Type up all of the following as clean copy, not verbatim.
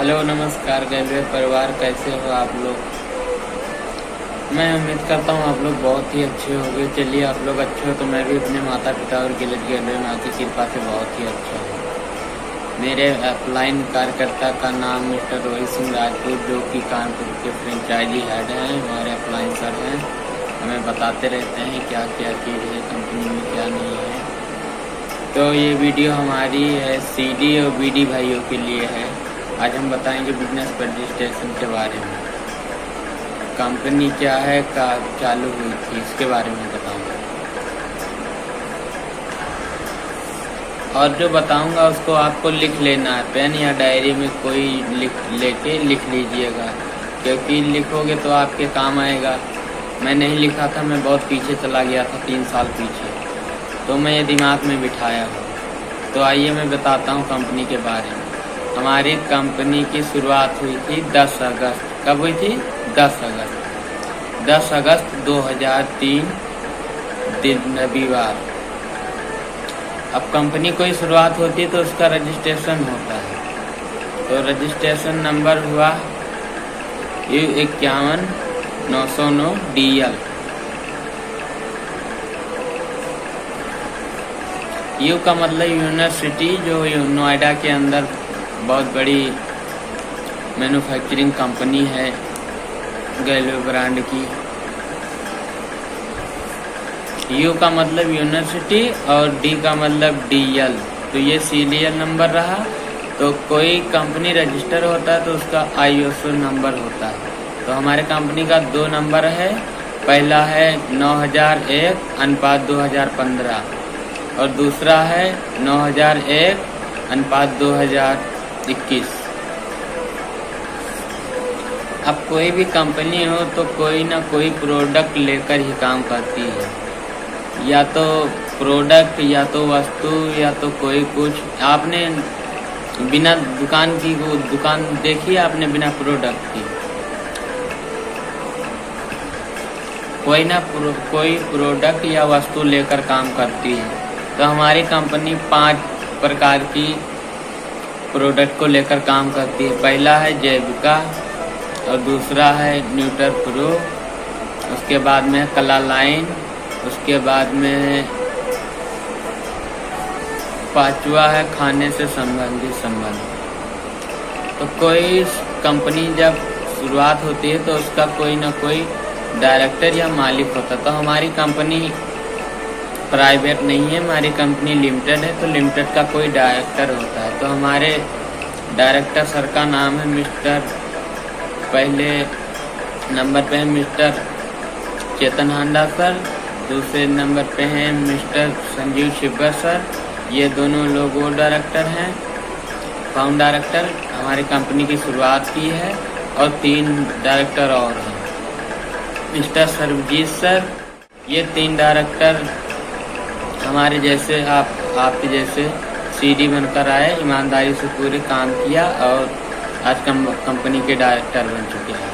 Hello नमस्कार गैलवे परिवार, कैसे हो आप लोग। मैं उम्मीद करता हूँ आप लोग बहुत ही अच्छे होंगे। चलिए आप लोग अच्छे हो तो मैं भी अपने माता पिता और गिलट गैलवे माँ की कृपा से बहुत ही अच्छा हूँ। मेरे अपलाइन कार्यकर्ता का नाम मिस्टर रोहित सिंह राजपूत, जो कि कानपुर के फ्रेंचाइजी हेड हैं, हमारे अपलाइन सर हैं। हमें बताते रहते हैं क्या क्या चीज़ है कंपनी में, क्या नहीं है। तो ये वीडियो हमारी है CD और BD भाइयों के लिए है। आज हम बताएंगे बिजनेस रजिस्ट्रेशन के बारे में, कंपनी क्या है, कब चालू हुई थी, इसके बारे में बताऊंगा। और जो बताऊंगा उसको आपको लिख लेना है, पेन या डायरी में कोई लेके लिख लीजिएगा, क्योंकि लिखोगे तो आपके काम आएगा। मैं नहीं लिखा था, मैं बहुत पीछे चला गया था, 3 साल पीछे, तो मैं ये दिमाग में बिठाया हूँ। तो आइए मैं बताता हूँ कंपनी के बारे में। हमारी कंपनी की शुरुआत हुई थी 10 अगस्त। कब हुई थी? 10 अगस्त 2003 दिन रविवार। अब कंपनी कोई शुरुआत होती है तो उसका रजिस्ट्रेशन होता है। तो रजिस्ट्रेशन नंबर हुआ U51909 DL। यू का मतलब यूनिवर्सिटी, जो नोएडा के अंदर बहुत बड़ी मैन्युफैक्चरिंग कंपनी है गैलवे ब्रांड की। यू का मतलब यूनिवर्सिटी और डी का मतलब DL। तो ये सीरियल नंबर रहा। तो कोई कंपनी रजिस्टर होता है तो उसका ISO नंबर होता है। तो हमारे कंपनी का 2 नंबर है। पहला है 9001/2015 और दूसरा है 9001/2021। अब कोई भी कंपनी हो तो कोई ना कोई प्रोडक्ट लेकर ही काम करती है, या तो प्रोडक्ट, या तो वस्तु, या तो कोई कुछ। आपने बिना दुकान की वो दुकान देखी आपने बिना प्रोडक्ट की? कोई प्रोडक्ट या वस्तु लेकर काम करती है। तो हमारी कंपनी 5 प्रकार की प्रोडक्ट को लेकर काम करती है। पहला है जैविका, और दूसरा है न्यूट्र प्रो, उसके बाद में कला लाइन, उसके बाद में 5वां है खाने से संबंधित संबंध। तो कोई कंपनी जब शुरुआत होती है तो उसका कोई ना कोई डायरेक्टर या मालिक होता है। तो हमारी कंपनी प्राइवेट नहीं है, हमारी कंपनी लिमिटेड है। तो लिमिटेड का कोई डायरेक्टर होता है। तो हमारे डायरेक्टर सर का नाम है पहले नंबर पे है मिस्टर चेतन हांडा सर, दूसरे नंबर पे हैं मिस्टर संजीव शिब्बर सर। ये दोनों लोग वो डायरेक्टर हैं, फाउंड डायरेक्टर हमारी कंपनी की शुरुआत की है। और 3 डायरेक्टर और हैं, मिस्टर सरबजीत सर। ये 3 डायरेक्टर हमारे जैसे आपके जैसे CD बनकर आए, ईमानदारी से पूरे काम किया और आज कंपनी के डायरेक्टर बन चुके हैं।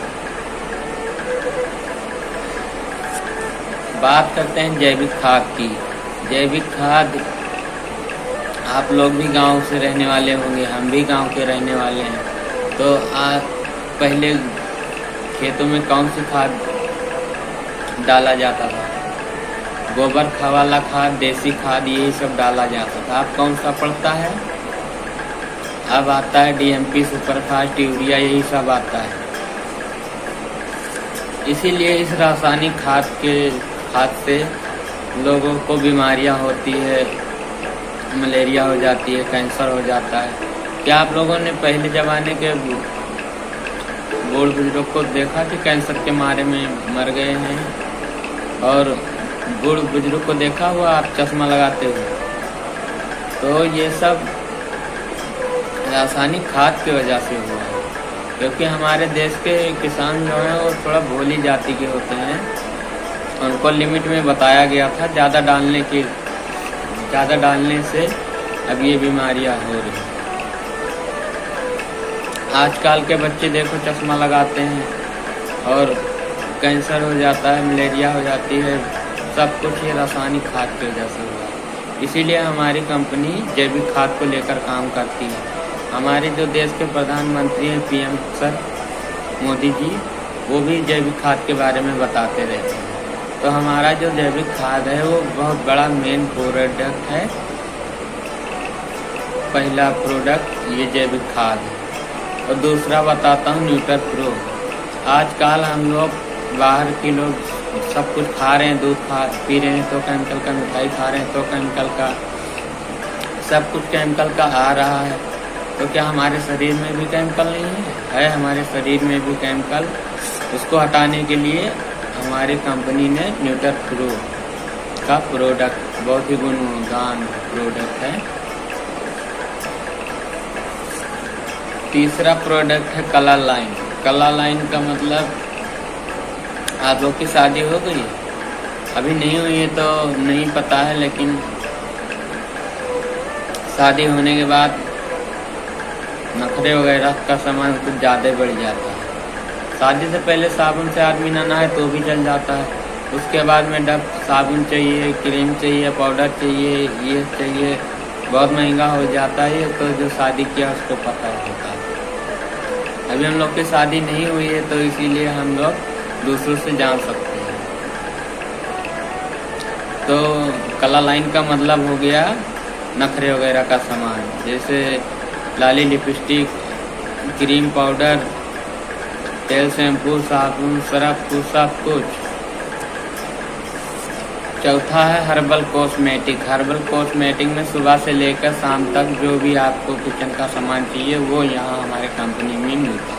बात करते हैं जैविक खाद की। जैविक खाद, आप लोग भी गांव से रहने वाले होंगे, हम भी गांव के रहने वाले हैं। तो पहले खेतों में कौन सी खाद डाला जाता था? गोबर वाला खाद, देसी खाद, यही सब डाला जाता था। अब कौन सा पड़ता है? अब आता है DMP, सुपरफास्ट, यूरिया, यही सब आता है। इसीलिए इस रासायनिक खाद से लोगों को बीमारियां होती है, मलेरिया हो जाती है, कैंसर हो जाता है। क्या आप लोगों ने पहले ज़माने के बूढ़ बुजुर्ग को देखा कि कैंसर के मारे में मर गए हैं? और बूढ़ बुजुर्ग को देखा हुआ आप चश्मा लगाते हुए? तो ये सब रासायनिक खाद की वजह से हुआ है। क्योंकि हमारे देश के किसान जो हैं वो थोड़ा भोली जाति के होते हैं, उनको लिमिट में बताया गया था। ज़्यादा डालने से अब ये बीमारियां हो रही हैं। आजकल के बच्चे देखो चश्मा लगाते हैं और कैंसर हो जाता है, मलेरिया हो जाती है, सब कुछ ये रासायनिक खाद की वजह से हुआ है। इसीलिए हमारी कंपनी जैविक खाद को लेकर काम करती है। हमारे जो देश के प्रधानमंत्री हैं पीएम सर मोदी जी, वो भी जैविक खाद के बारे में बताते रहते हैं। तो हमारा जो जैविक खाद है वो बहुत बड़ा मेन प्रोडक्ट है। पहला प्रोडक्ट ये जैविक खाद है। और दूसरा बताता हूँ न्यूट्र प्रो। आजकल हम लोग बाहर के लोग सब कुछ खा रहे हैं, दूध पी रहे हैं तो केमिकल का, मिठाई खा रहे हैं तो केमिकल का, सब कुछ केमिकल का आ रहा है। तो क्या हमारे शरीर में भी केमिकल नहीं है हमारे शरीर में भी केमिकल। उसको हटाने के लिए हमारी कंपनी ने न्यूट्र प्रो का प्रोडक्ट, बहुत ही गुणगान प्रोडक्ट है। तीसरा प्रोडक्ट है कलर लाइन। कलर लाइन का मतलब, आप लोग की शादी हो गई है? अभी नहीं हुई है तो नहीं पता है, लेकिन शादी होने के बाद नखरे वगैरह का सामान कुछ ज़्यादा बढ़ जाता है। शादी से पहले साबुन से आदमी ना नहाए तो भी चल जाता है। उसके बाद में डब साबुन चाहिए, क्रीम चाहिए, पाउडर चाहिए, ये चाहिए, बहुत महंगा हो जाता है। तो जो शादी किया उसको पता होता है। अभी हम लोग की शादी नहीं हुई है तो इसीलिए हम लोग दूसरों से जान सकते हैं। तो कलर लाइन का मतलब हो गया नखरे वगैरह का सामान, जैसे लाली, लिपस्टिक, क्रीम, पाउडर, तेल, शैम्पू, साबुन, सरफ, सब कुछ। चौथा है हर्बल कॉस्मेटिक। हर्बल कॉस्मेटिक में सुबह से लेकर शाम तक जो भी आपको किचन का सामान चाहिए वो यहाँ हमारे कंपनी में मिलता है।